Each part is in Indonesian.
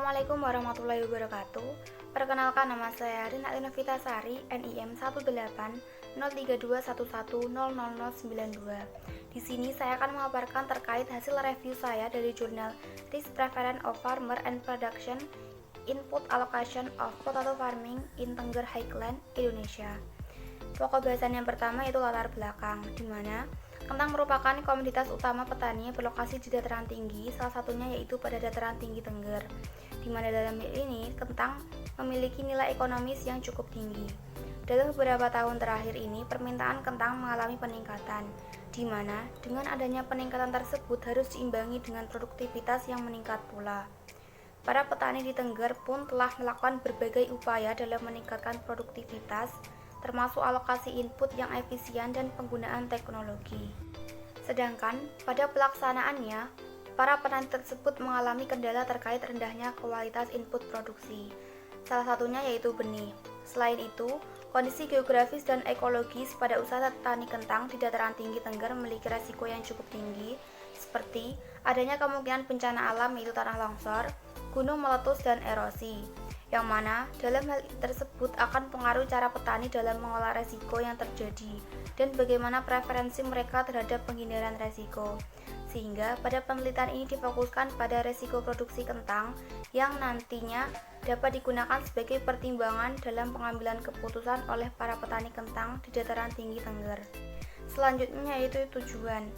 Assalamualaikum warahmatullahi wabarakatuh. Perkenalkan, nama saya Rina Vitasari, NIM 1803211000092. Di sini saya akan memaparkan terkait hasil review saya dari jurnal Risk Preference of Farmer and Production Input Allocation of Potato Farming in Tengger Highland, Indonesia. Pokok bahasan yang pertama yaitu latar belakang, di mana kentang merupakan komoditas utama petani yang berlokasi di dataran tinggi, salah satunya yaitu pada dataran tinggi Tengger, di mana dalam hal ini kentang memiliki nilai ekonomis yang cukup tinggi. Dalam beberapa tahun terakhir ini, permintaan kentang mengalami peningkatan, di mana dengan adanya peningkatan tersebut harus diimbangi dengan produktivitas yang meningkat pula. Para petani di Tengger pun telah melakukan berbagai upaya dalam meningkatkan produktivitas, termasuk alokasi input yang efisien dan penggunaan teknologi. Sedangkan pada pelaksanaannya, para petani tersebut mengalami kendala terkait rendahnya kualitas input produksi. Salah satunya yaitu benih. Selain itu, kondisi geografis dan ekologis pada usaha tani kentang di dataran tinggi Tengger memiliki resiko yang cukup tinggi, seperti adanya kemungkinan bencana alam yaitu tanah longsor, gunung meletus, dan erosi, yang mana dalam hal tersebut akan pengaruh cara petani dalam mengolah resiko yang terjadi dan bagaimana preferensi mereka terhadap penghindaran resiko. Sehingga pada penelitian ini difokuskan pada resiko produksi kentang yang nantinya dapat digunakan sebagai pertimbangan dalam pengambilan keputusan oleh para petani kentang di dataran tinggi Tengger. Selanjutnya yaitu tujuan.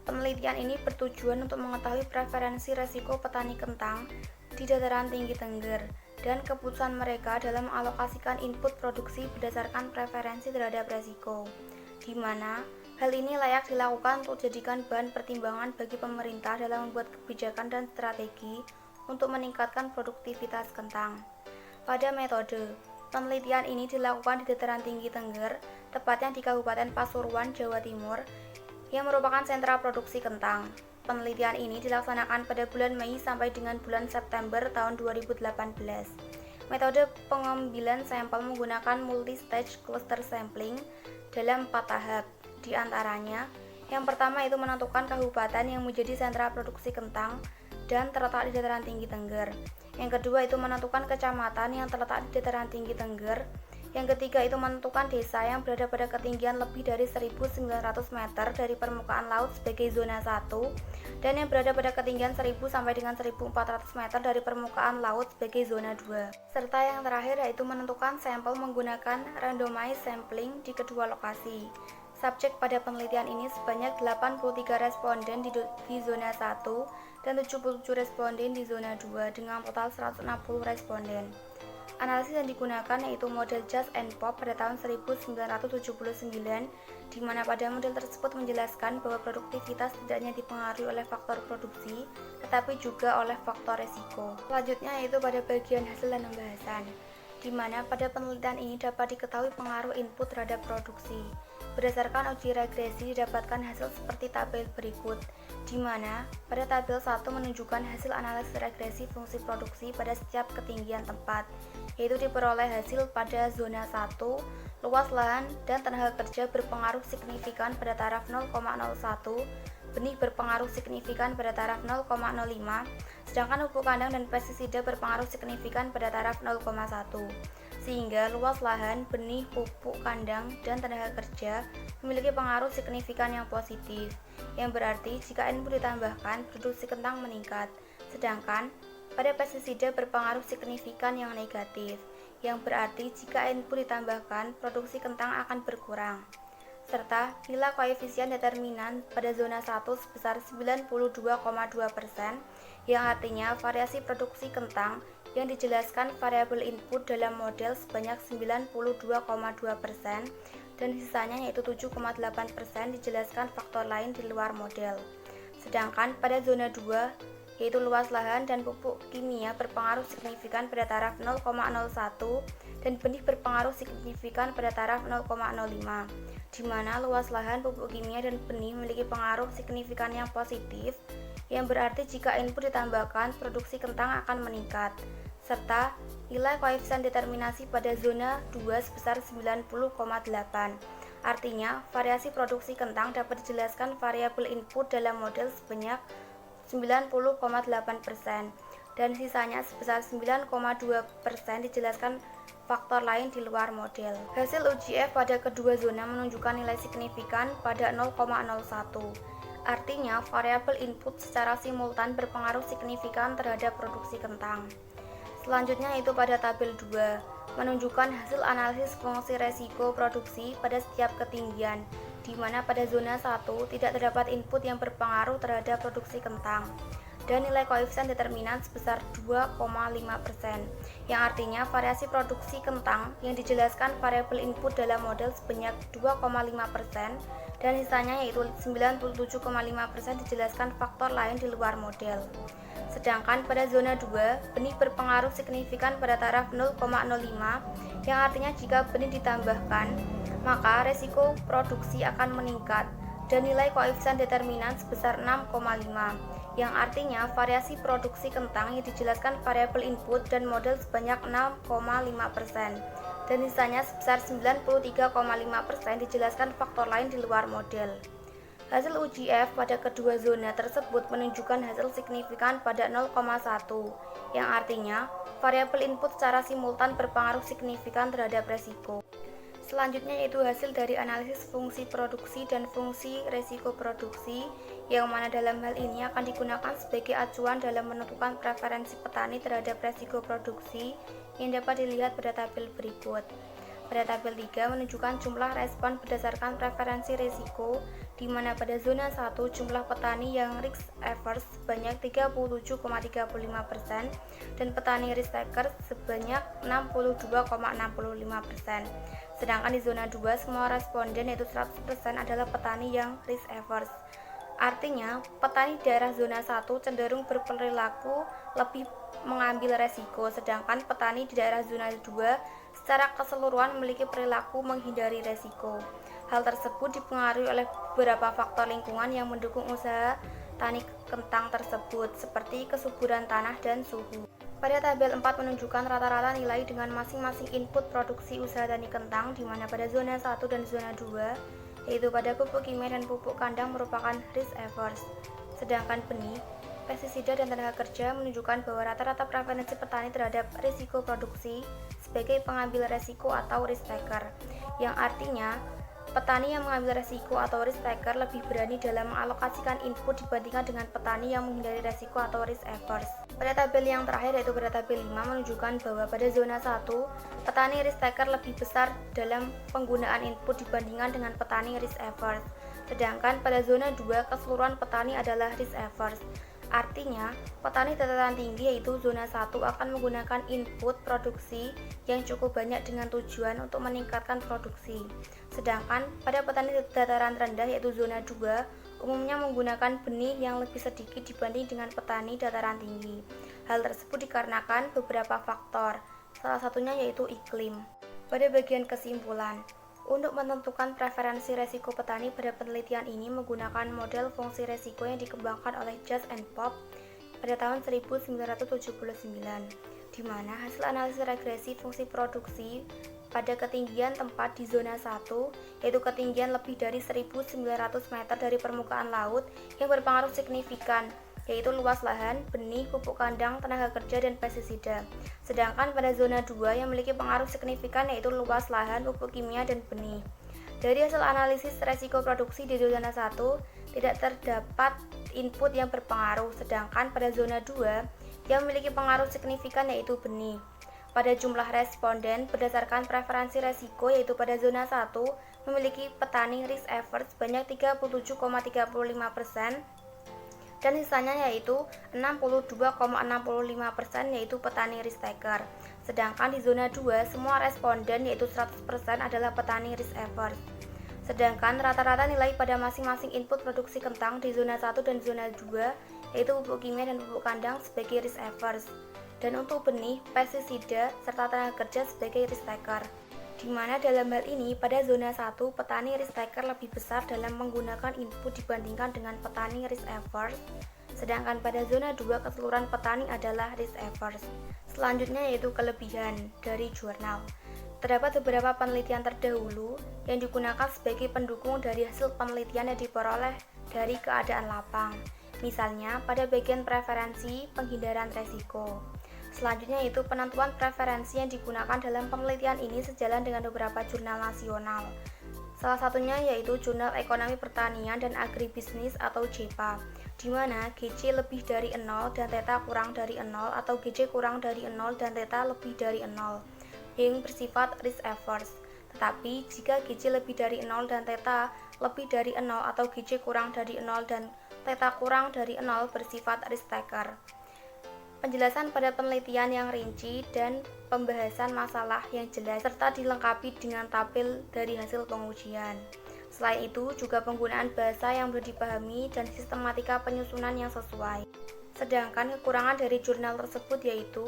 Penelitian ini bertujuan untuk mengetahui preferensi resiko petani kentang di dataran tinggi Tengger dan keputusan mereka dalam mengalokasikan input produksi berdasarkan preferensi terhadap resiko, di mana hal ini layak dilakukan untuk dijadikan bahan pertimbangan bagi pemerintah dalam membuat kebijakan dan strategi untuk meningkatkan produktivitas kentang. Pada metode, penelitian ini dilakukan di dataran tinggi Tengger, tepatnya di Kabupaten Pasuruan, Jawa Timur, yang merupakan sentra produksi kentang. Penelitian ini dilaksanakan pada bulan Mei sampai dengan bulan September tahun 2018. Metode pengambilan sampel menggunakan multi-stage cluster sampling dalam 4 tahap. Di antaranya, yang pertama itu menentukan kabupaten yang menjadi sentra produksi kentang dan terletak di dataran tinggi Tengger. Yang kedua itu menentukan kecamatan yang terletak di dataran tinggi Tengger. Yang ketiga itu menentukan desa yang berada pada ketinggian lebih dari 1.900 meter dari permukaan laut sebagai zona 1 dan yang berada pada ketinggian 1.000 sampai dengan 1.400 meter dari permukaan laut sebagai zona 2. Serta yang terakhir yaitu menentukan sampel menggunakan randomized sampling di kedua lokasi. Subjek pada penelitian ini sebanyak 83 responden di zona 1 dan 77 responden di zona 2 dengan total 160 responden. Analisis yang digunakan yaitu model Just and Pop pada tahun 1979, di mana pada model tersebut menjelaskan bahwa produktivitas tidak hanya dipengaruhi oleh faktor produksi, tetapi juga oleh faktor resiko. Selanjutnya yaitu pada bagian hasil dan pembahasan, di mana pada penelitian ini dapat diketahui pengaruh input terhadap produksi. Berdasarkan uji regresi didapatkan hasil seperti tabel berikut, di mana pada tabel 1 menunjukkan hasil analisis regresi fungsi produksi pada setiap ketinggian tempat, yaitu diperoleh hasil pada zona 1, luas lahan dan tenaga kerja berpengaruh signifikan pada taraf 0,01, benih berpengaruh signifikan pada taraf 0,05, sedangkan pupuk kandang dan pestisida berpengaruh signifikan pada taraf 0,1. Sehingga luas lahan, benih, pupuk kandang, dan tenaga kerja memiliki pengaruh signifikan yang positif, yang berarti jika input ditambahkan, produksi kentang meningkat, sedangkan pada pestisida berpengaruh signifikan yang negatif, yang berarti jika input ditambahkan, produksi kentang akan berkurang. Serta nilai koefisien determinan pada zona 1 sebesar 92,2%, yang artinya variasi produksi kentang yang dijelaskan variabel input dalam model sebanyak 92,2% dan sisanya yaitu 7,8% dijelaskan faktor lain di luar model. Sedangkan pada zona 2 yaitu luas lahan dan pupuk kimia berpengaruh signifikan pada taraf 0,01 dan benih berpengaruh signifikan pada taraf 0,05, di mana luas lahan, pupuk kimia, dan benih memiliki pengaruh signifikan yang positif, yang berarti jika input ditambahkan, produksi kentang akan meningkat, serta nilai koefisien determinasi pada zona 2 sebesar 90,8. Artinya, variasi produksi kentang dapat dijelaskan variabel input dalam model sebanyak 90,8%. dan sisanya sebesar 9,2% dijelaskan faktor lain di luar model. Hasil uji F pada kedua zona menunjukkan nilai signifikan pada 0,01. Artinya, variabel input secara simultan berpengaruh signifikan terhadap produksi kentang. Selanjutnya yaitu pada tabel 2, menunjukkan hasil analisis fungsi resiko produksi pada setiap ketinggian, di mana pada zona 1 tidak terdapat input yang berpengaruh terhadap produksi kentang, dan nilai koefisien determinan sebesar 2,5%, yang artinya variasi produksi kentang yang dijelaskan variabel input dalam model sebanyak 2,5%, dan sisanya yaitu 97,5% dijelaskan faktor lain di luar model. Sedangkan pada zona 2, benih berpengaruh signifikan pada taraf 0,05, yang artinya jika benih ditambahkan, maka resiko produksi akan meningkat, dan nilai koefisien determinan sebesar 6,5, yang artinya variasi produksi kentang yang dijelaskan variabel input dan model sebanyak 6,5%, dan sisanya sebesar 93,5% dijelaskan faktor lain di luar model. Hasil uji F pada kedua zona tersebut menunjukkan hasil signifikan pada 0,1, yang artinya variabel input secara simultan berpengaruh signifikan terhadap resiko. Selanjutnya yaitu hasil dari analisis fungsi produksi dan fungsi resiko produksi, yang mana dalam hal ini akan digunakan sebagai acuan dalam menentukan preferensi petani terhadap resiko produksi yang dapat dilihat pada tabel berikut. Pada tabel 3 menunjukkan jumlah respon berdasarkan preferensi resiko, di mana pada zona 1 jumlah petani yang risk averse sebanyak 37,35% dan petani risk taker sebanyak 62,65%. Sedangkan di zona 2 semua responden yaitu 100% adalah petani yang risk averse. Artinya, petani daerah zona 1 cenderung berperilaku lebih mengambil resiko, sedangkan petani di daerah zona 2 secara keseluruhan memiliki perilaku menghindari resiko. Hal tersebut dipengaruhi oleh beberapa faktor lingkungan yang mendukung usaha tani kentang tersebut, seperti kesuburan tanah dan suhu. Pada tabel 4 menunjukkan rata-rata nilai dengan masing-masing input produksi usaha tani kentang, di mana pada zona 1 dan zona 2, yaitu pada pupuk kimia dan pupuk kandang merupakan risk averse. Sedangkan benih, pestisida dan tenaga kerja menunjukkan bahwa rata-rata preferensi petani terhadap risiko produksi sebagai pengambil resiko atau risk taker, yang artinya petani yang mengambil resiko atau risk taker lebih berani dalam mengalokasikan input dibandingkan dengan petani yang menghindari resiko atau risk averse. Pada tabel yang terakhir yaitu pada tabel 5 menunjukkan bahwa pada zona 1 petani risk taker lebih besar dalam penggunaan input dibandingkan dengan petani risk averse. Sedangkan pada zona 2 keseluruhan petani adalah risk averse. Artinya, petani dataran tinggi yaitu zona 1 akan menggunakan input produksi yang cukup banyak dengan tujuan untuk meningkatkan produksi. Sedangkan pada petani dataran rendah yaitu zona 2 umumnya menggunakan benih yang lebih sedikit dibanding dengan petani dataran tinggi. Hal tersebut dikarenakan beberapa faktor, salah satunya yaitu iklim. Pada bagian kesimpulan, untuk menentukan preferensi resiko petani pada penelitian ini menggunakan model fungsi resiko yang dikembangkan oleh Just and Pop pada tahun 1979, di mana hasil analisis regresi fungsi produksi pada ketinggian tempat di zona 1, yaitu ketinggian lebih dari 1.900 meter dari permukaan laut yang berpengaruh signifikan, yaitu luas lahan, benih, pupuk kandang, tenaga kerja, dan pestisida. Sedangkan pada zona 2 yang memiliki pengaruh signifikan yaitu luas lahan, pupuk kimia, dan benih. Dari hasil analisis resiko produksi di zona 1 tidak terdapat input yang berpengaruh, sedangkan pada zona 2 yang memiliki pengaruh signifikan yaitu benih. Pada jumlah responden berdasarkan preferensi resiko yaitu pada zona 1 memiliki petani risk averse sebanyak 37,35%, dan sisanya yaitu 62,65% yaitu petani risk taker. Sedangkan di zona 2 semua responden yaitu 100% adalah petani risk averse. Sedangkan rata-rata nilai pada masing-masing input produksi kentang di zona 1 dan zona 2 yaitu pupuk kimia dan pupuk kandang sebagai risk averse, dan untuk benih, pestisida, serta tenaga kerja sebagai risk taker. Di mana dalam hal ini pada zona 1 petani risk taker lebih besar dalam menggunakan input dibandingkan dengan petani risk averse, sedangkan pada zona 2 keseluruhan petani adalah risk averse. Selanjutnya yaitu kelebihan dari jurnal. Terdapat beberapa penelitian terdahulu yang digunakan sebagai pendukung dari hasil penelitian yang diperoleh dari keadaan lapang. Misalnya pada bagian preferensi penghindaran resiko. Selanjutnya yaitu penentuan preferensi yang digunakan dalam penelitian ini sejalan dengan beberapa jurnal nasional. Salah satunya yaitu Jurnal Ekonomi Pertanian dan Agribisnis atau JEPA, di mana GC lebih dari 0 dan theta kurang dari 0 atau GC kurang dari 0 dan theta lebih dari 0 yang bersifat risk averse. Tetapi jika GC lebih dari 0 dan theta lebih dari 0 atau GC kurang dari 0 dan theta kurang dari 0 bersifat risk taker. Penjelasan pada penelitian yang rinci dan pembahasan masalah yang jelas serta dilengkapi dengan tabel dari hasil pengujian. Selain itu, juga penggunaan bahasa yang mudah dipahami dan sistematika penyusunan yang sesuai. Sedangkan kekurangan dari jurnal tersebut yaitu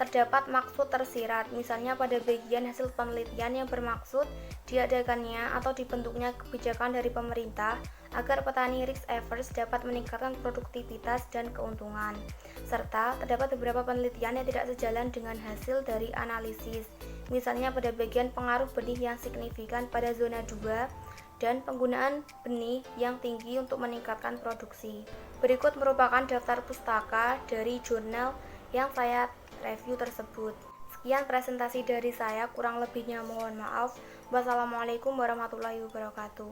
terdapat maksud tersirat, misalnya pada bagian hasil penelitian yang bermaksud diadakannya atau dibentuknya kebijakan dari pemerintah agar petani risk averse dapat meningkatkan produktivitas dan keuntungan. Serta terdapat beberapa penelitian yang tidak sejalan dengan hasil dari analisis, misalnya pada bagian pengaruh benih yang signifikan pada zona 2 dan penggunaan benih yang tinggi untuk meningkatkan produksi. Berikut merupakan daftar pustaka dari jurnal yang saya review tersebut. Sekian presentasi dari saya, kurang lebihnya mohon maaf. Wassalamualaikum warahmatullahi wabarakatuh.